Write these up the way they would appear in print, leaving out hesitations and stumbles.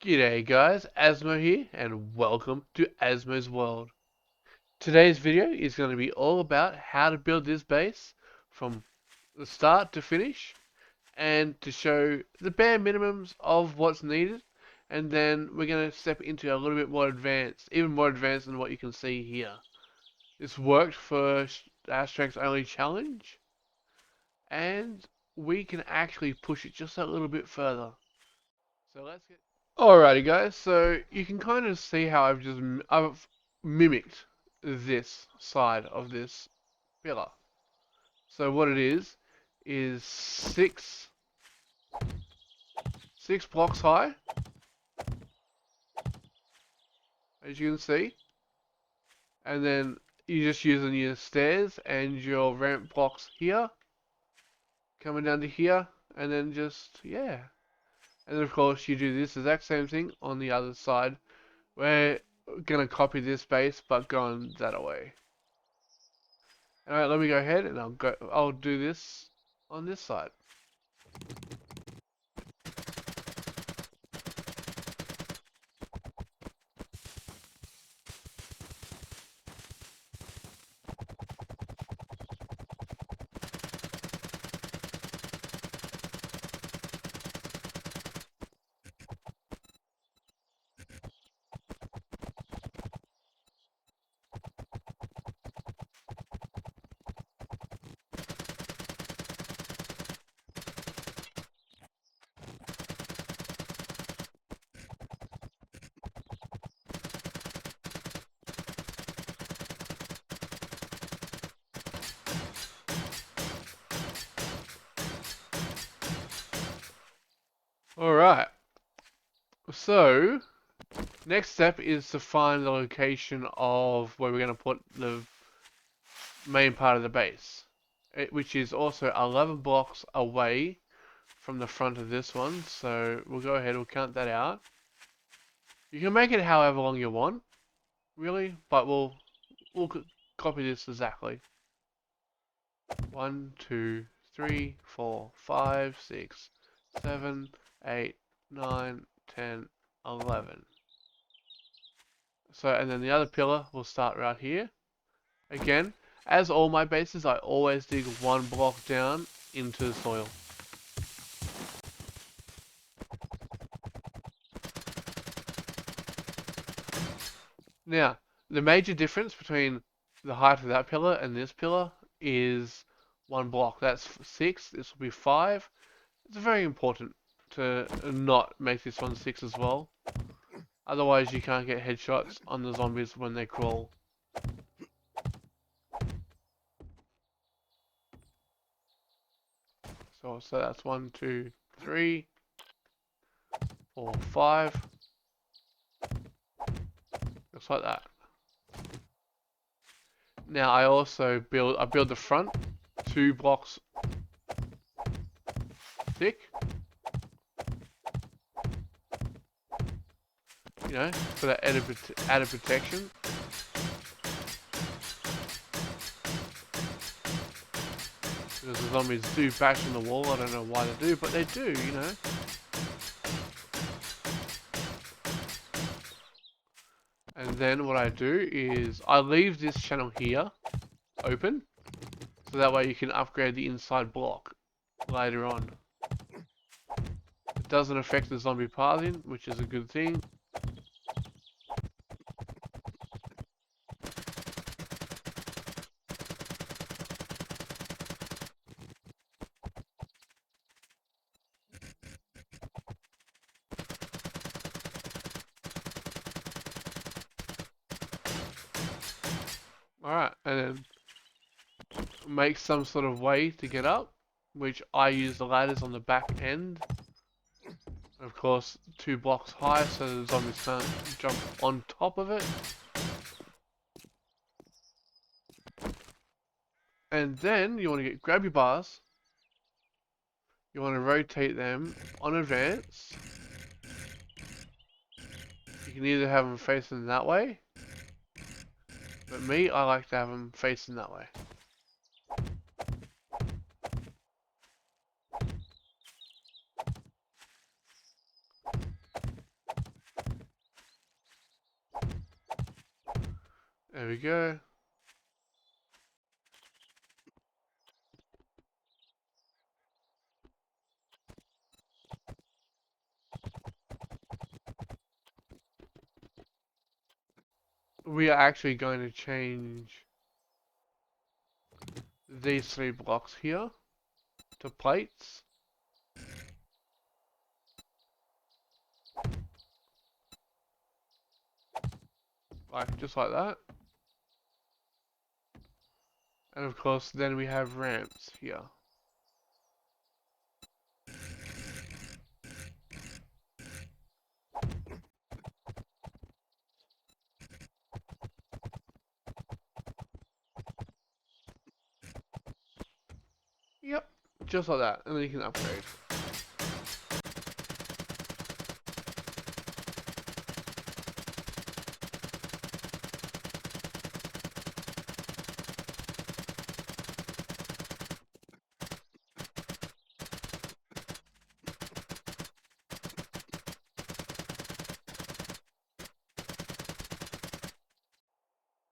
G'day guys, Azmo here, and welcome to Azmo's World. Today's video is going to be all about how to build this base from the start to finish, and to show the bare minimums of what's needed, and then we're going to step into a little bit more advanced, even more advanced than what you can see here. This worked for our Strength Only challenge, and we can actually push it just a little bit further. So let's get Alrighty guys, so you can kind of see how I've mimicked this side of this pillar. So what it is six blocks high, as you can see, and then you're just using your stairs and your ramp blocks here, coming down to here, and then just yeah. And then of course you do this exact same thing on the other side. We're gonna copy this base, but going that way. Alright, let me go ahead and I'll do this on this side. Alright, so next step is to find the location of where we're going to put the main part of the base, which is also 11 blocks away from the front of this one. So we'll go ahead, we'll count that out. You can make it however long you want, really, but we'll copy this exactly. 1, 2, 3, 4, 5, 6, 7, 8, 9, 10, 11. So, and then the other pillar will start right here. Again, as all my bases, I always dig one block down into the soil. Now, the major difference between the height of that pillar and this pillar is one block. That's 6, this will be 5. It's very important to not make this one 6 as well. Otherwise you can't get headshots on the zombies when they crawl. So that's 1, 2, 3, 4, 5. Just like that. Now I also build the front 2 blocks thick. You know, for that added protection. Because the zombies do bash in the wall, I don't know why they do, but they do, you know. And then what I do is I leave this channel here open, so that way you can upgrade the inside block later on. It doesn't affect the zombie pathing, which is a good thing. Alright, and then make some sort of way to get up, which I use the ladders on the back end. Of course, 2 blocks high so the zombies can't jump on top of it. And then you want to grab your bars. You want to rotate them on advance. You can either have them facing that way, but me, I like to have them facing that way. There we go. We are actually going to change these 3 blocks here to plates. Just like that. And of course, then we have ramps here. Yep, just like that. And then you can upgrade.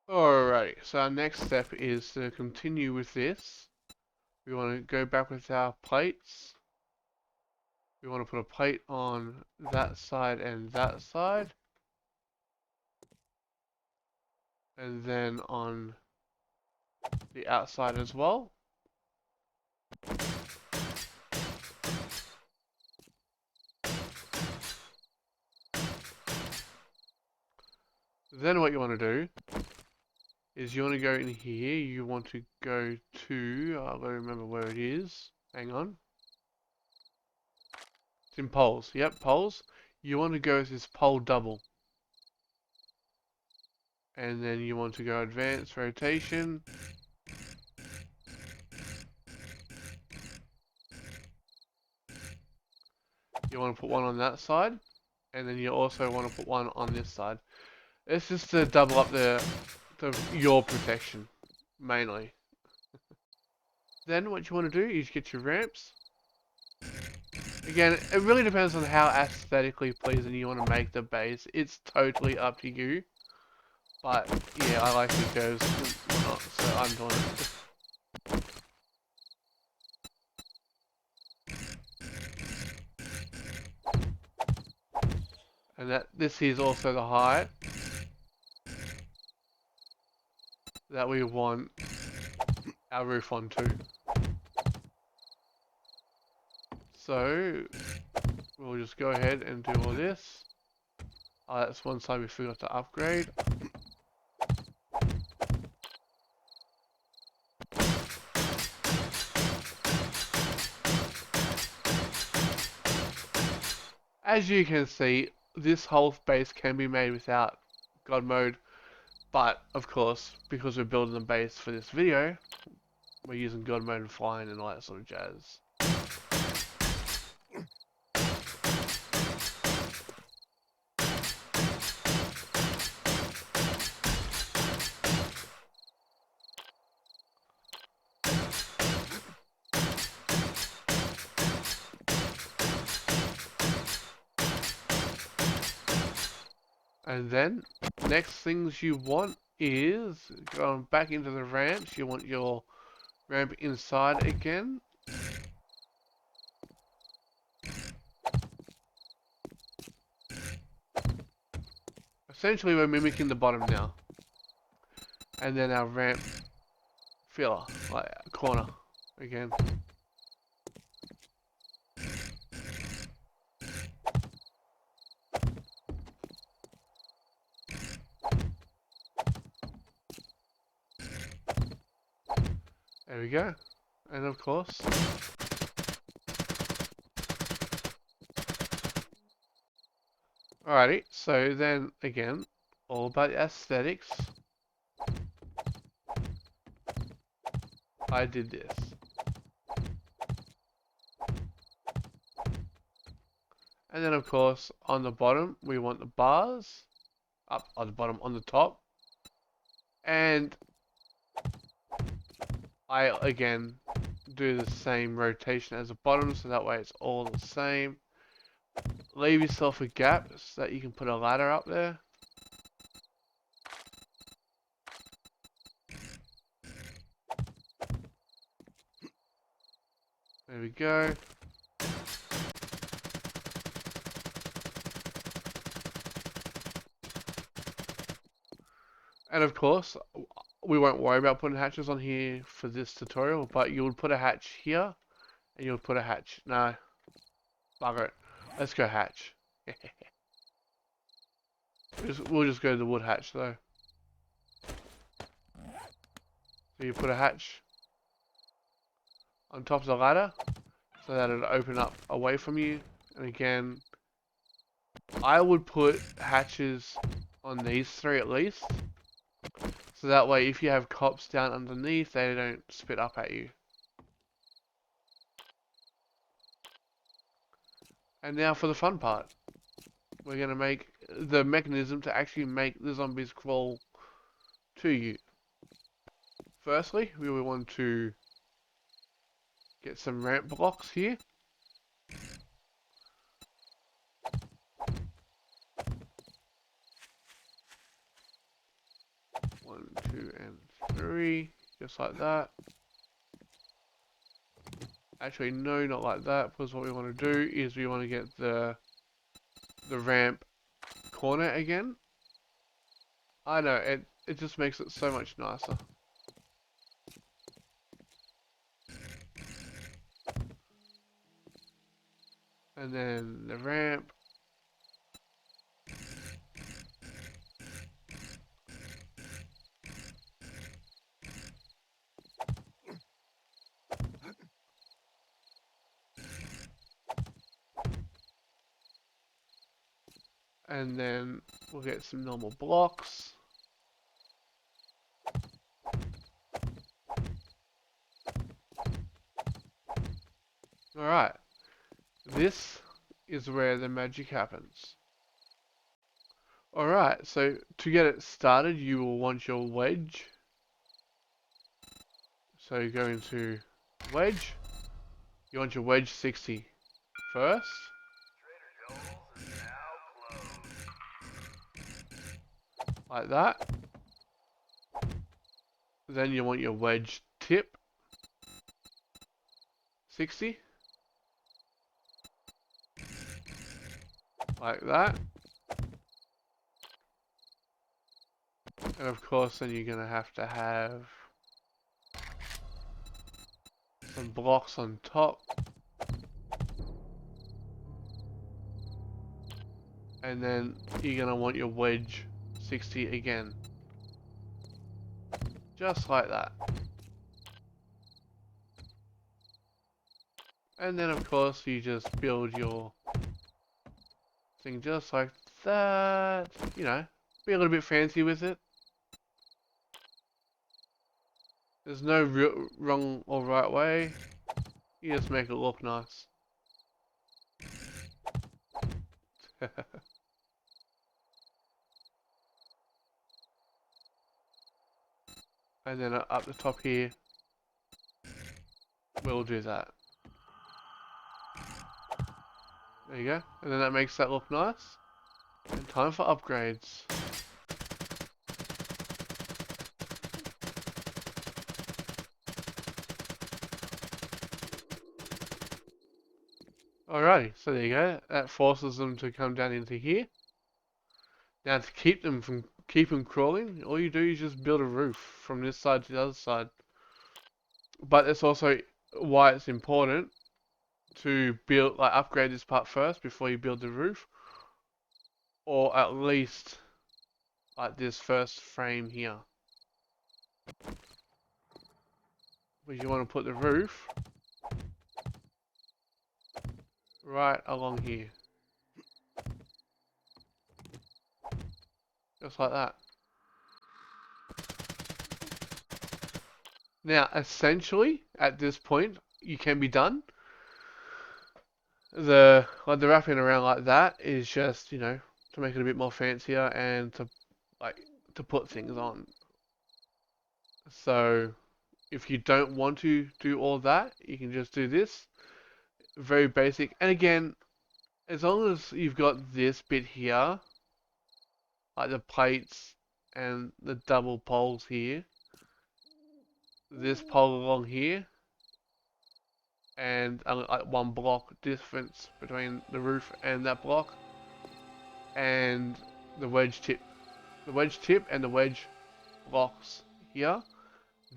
Alright, so our next step is to continue with this. We want to go back with our plates. We want to put a plate on that side and that side. And then on the outside as well. Then what you want to do is you want to go in here. You want to go to, I don't remember where it is. Hang on. It's in poles. Yep, poles. You want to go with this pole double. And then you want to go advanced rotation. You want to put one on that side. And then you also want to put one on this side. It's just to double up your protection, mainly. Then what you want to do is get your ramps. Again, it really depends on how aesthetically pleasing you want to make the base. It's totally up to you. But yeah, I like the curves, so I'm doing it. And this is also the height that we want our roof on too. So we'll just go ahead and do all this. That's one side we forgot to upgrade. As you can see, this whole base can be made without God mode, but of course, because we're building the base for this video, we're using God mode and flying and all that sort of jazz. And then, next things you want is, going back into the ramps, you want your ramp inside again. Essentially we're mimicking the bottom now. And then our ramp filler, like corner, again. There we go. And of course, alrighty, so then again, all about the aesthetics. I did this. And then of course, on the bottom, we want the bars. Up on the bottom, on the top. And I, again, do the same rotation as the bottom, so that way it's all the same. Leave yourself a gap so that you can put a ladder up there. we go. And of course, we won't worry about putting hatches on here for this tutorial, but you would put a hatch here, and you would put a hatch. No, bugger it. Let's go hatch. We'll just go to the wood hatch though. So you put a hatch on top of the ladder, so that it'll open up away from you. And again, I would put hatches on these three at least. So that way, if you have cops down underneath, they don't spit up at you. And now for the fun part. We're going to make the mechanism to actually make the zombies crawl to you. Firstly, we will want to get some ramp blocks here. One, two, and three. Just like that. Actually, no, not like that, because what we want to do is we want to get the ramp corner again. I know, it just makes it so much nicer. And then the ramp. And then we'll get some normal blocks. Alright, this is where the magic happens. Alright, so to get it started, you will want your wedge. So you go into wedge. You want your wedge 60 first. Like that. Then you want your wedge tip 60. Like that. And of course then you're going to have some blocks on top. And then you're going to want your wedge 60 again. Just like that. And then of course you just build your thing just like that. You know, be a little bit fancy with it. There's no wrong or right way. You just make it look nice. And then up the top here, we'll do that. There you go. And then that makes that look nice. And time for upgrades. Alrighty, so there you go. That forces them to come down into here. Now to keep them crawling, all you do is just build a roof from this side to the other side. But it's also why it's important to build, like, upgrade this part first before you build the roof, or at least like this first frame here. But you want to put the roof right along here, just like that. Now, essentially, at this point, you can be done. The wrapping around like that is just, you know, to make it a bit more fancier and to put things on. So if you don't want to do all that, you can just do this. Very basic. And again, as long as you've got this bit here, like the plates and the double poles here, this pole along here, and only like one block difference between the roof and that block, and the wedge tip and the wedge blocks here.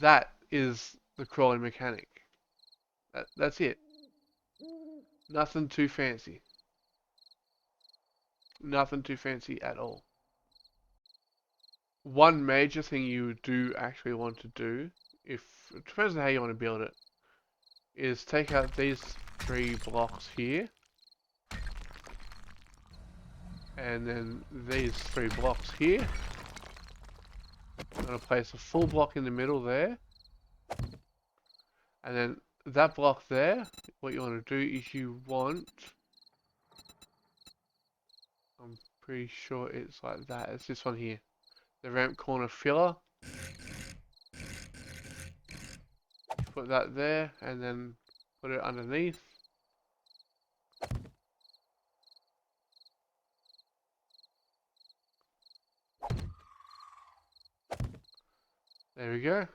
That is the crawling mechanic. That's it. Nothing too fancy. Nothing too fancy at all. One major thing you do actually want to do, if it depends on how you want to build it, is take out these 3 blocks here, and then these 3 blocks here. I'm going to place a full block in the middle there, and then that block there, what you want to do is you want, I'm pretty sure it's like that, it's this one here, the ramp corner filler. Put that there, and then put it underneath. There we go.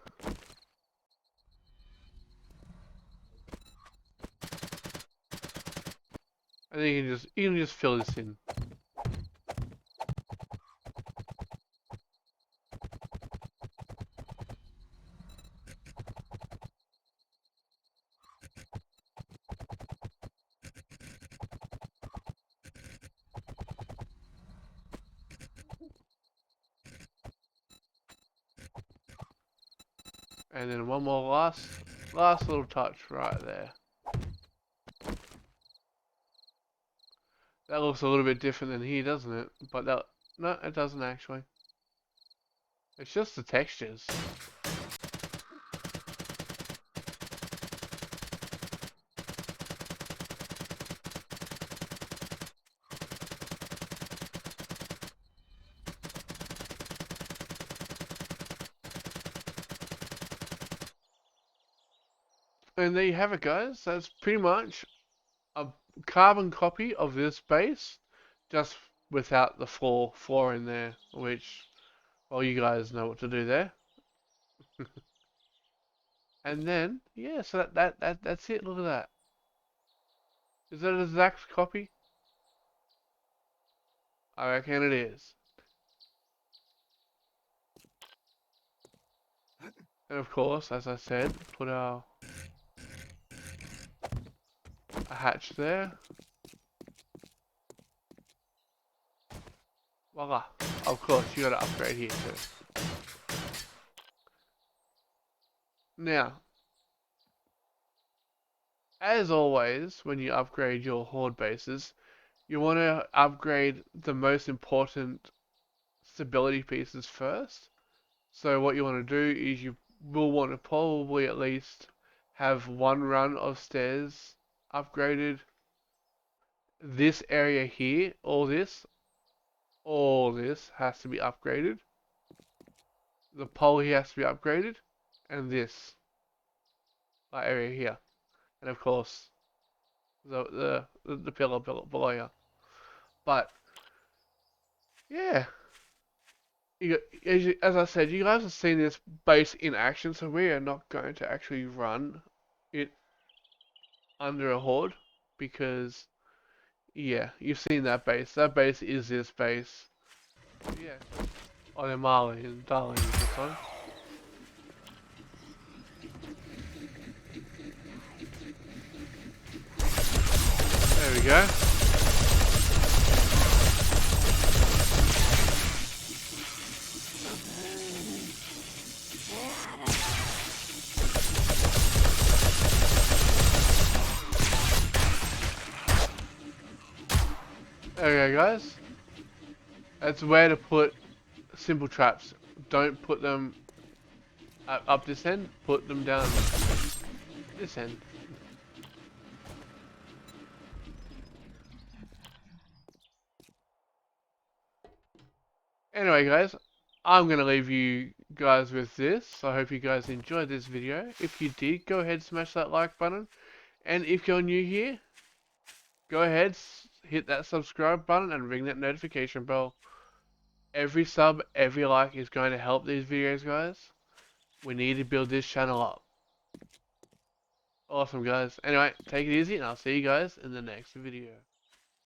And then you can just fill this in. And then one more last little touch right there. That looks a little bit different than here, doesn't it? But that, no, it doesn't actually. It's just the textures. And there you have it, guys. That's pretty much a carbon copy of this base, just without the floor in there, which, well, you guys know what to do there. And then, yeah, so that's it. Look at that. Is that an exact copy? I reckon it is. And of course, as I said, put a hatch there. Voila. Of course, you gotta upgrade here too. Now, as always, when you upgrade your horde bases, you want to upgrade the most important stability pieces first. So what you want to do is you will want to probably at least have one run of stairs upgraded. This area here, all this has to be upgraded. The pole here has to be upgraded, and this area here, and of course the pillar below here. But yeah, as I said, you guys have seen this base in action, so we are not going to actually run it under a horde because yeah, you've seen that base. That base is this base. Yeah. Oh, they're Marley and Darling this one. There we go. Okay, guys. That's where to put simple traps. Don't put them up this end. Put them down this end. Anyway, guys, I'm going to leave you guys with this. I hope you guys enjoyed this video. If you did, go ahead and smash that like button. And if you're new here, go ahead, hit that subscribe button and ring that notification bell. Every sub, every like is going to help these videos, guys. We need to build this channel up. Awesome, guys. Anyway, take it easy, and I'll see you guys in the next video.